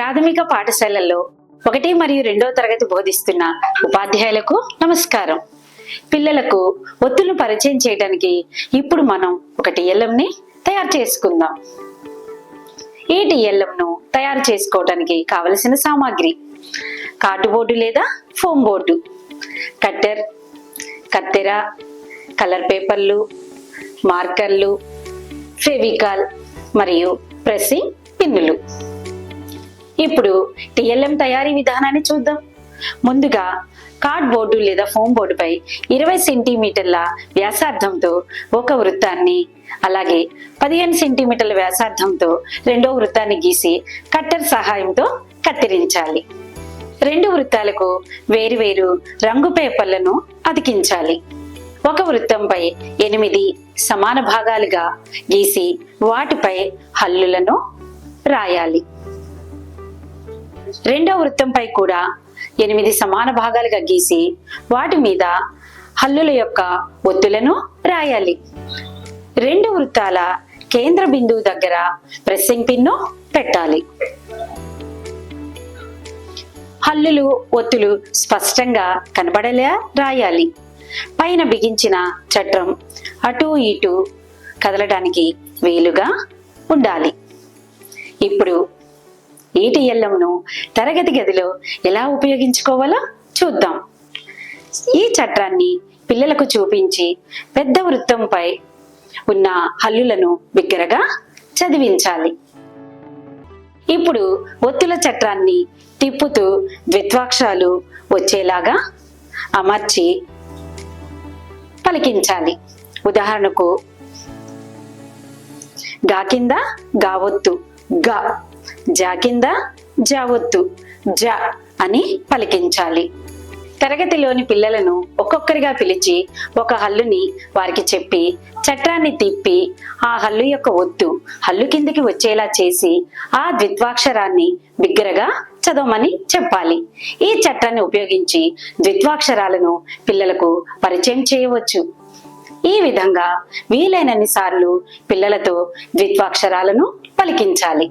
ప్రాథమిక పాఠశాలల్లో 1 మరియు 2వ తరగతి బోధిస్తున్న ఉపాధ్యాయులకు నమస్కారం. పిల్లలకు ఒత్తులను పరిచయం చేయడానికి ఇప్పుడు మనం ఒక టిఎల్ఎంని తయారు చేసుకుందాం. ఈ టిఎల్ఎంను తయారు చేసుకోవడానికి కావలసిన సామాగ్రి: కార్డుబోర్డు లేదా ఫోమ్ బోర్డు, కట్టర్, కత్తెర, కలర్ పేపర్లు, మార్కర్లు, ఫెవికాల్ మరియు ప్రెస్సింగ్ పిన్నులు. ఇప్పుడు టిఎల్ఎం తయారీ విధానాన్ని చూద్దాం. ముందుగా కార్డ్బోర్డు లేదా ఫోమ్ బోర్డుపై 20 సెంటీమీటర్ల వ్యాసార్థంతో ఒక వృత్తాన్ని, అలాగే 15 సెంటీమీటర్ల వ్యాసార్థంతో రెండో వృత్తాన్ని గీసి కట్టర్ సహాయంతో కత్తిరించాలి. 2 వృత్తాలకు వేరువేరు రంగు పేపర్లను అతికించాలి. ఒక వృత్తంపై 8 సమాన భాగాలుగా గీసి వాటిపై హల్లులను రాయాలి. రెండో వృత్తంపై కూడా 8 సమాన భాగాలుగా గీసి వాటి మీద హల్లుల యొక్క ఒత్తులను రాయాలి. 2 వృత్తాల కేంద్ర బిందువు దగ్గర ప్రెస్సింగ్ పిన్ను పెట్టాలి. హల్లులు, ఒత్తులు స్పష్టంగా కనబడేలా రాయాలి. పైన బిగించిన చట్రం అటు ఇటు కదలడానికి వీలుగా ఉండాలి. ఇప్పుడు ఈ టిఎల్ఎంను తరగతి గదిలో ఎలా ఉపయోగించుకోవాలో చూద్దాం. ఈ చట్రాన్ని పిల్లలకు చూపించి పెద్ద వృత్తంపై ఉన్న హల్లులను బిగ్గరగా చదివించాలి. ఇప్పుడు ఒత్తుల చట్రాన్ని తిప్పుతూ ద్విత్వాక్షరాలు వచ్చేలాగా అమర్చి పలికించాలి. ఉదాహరణకు గా కింద గా ఒత్తు గా, జా కింద జా ఒత్తు జా అని పలికించాలి. తరగతిలోని పిల్లలను ఒక్కొక్కరిగా పిలిచి ఒక హల్లుని వారికి చెప్పి చట్రాన్ని తిప్పి ఆ హల్లు యొక్క ఒత్తు హల్లు కిందికి వచ్చేలా చేసి ఆ ద్విత్వాక్షరాన్ని బిగ్గరగా చదవమని చెప్పాలి. ఈ చట్రాన్ని ఉపయోగించి ద్విత్వాక్షరాలను పిల్లలకు పరిచయం చేయవచ్చు. ఈ విధంగా వీలైనన్ని సార్లు పిల్లలతో ద్విత్వాక్షరాలను పలికించాలి.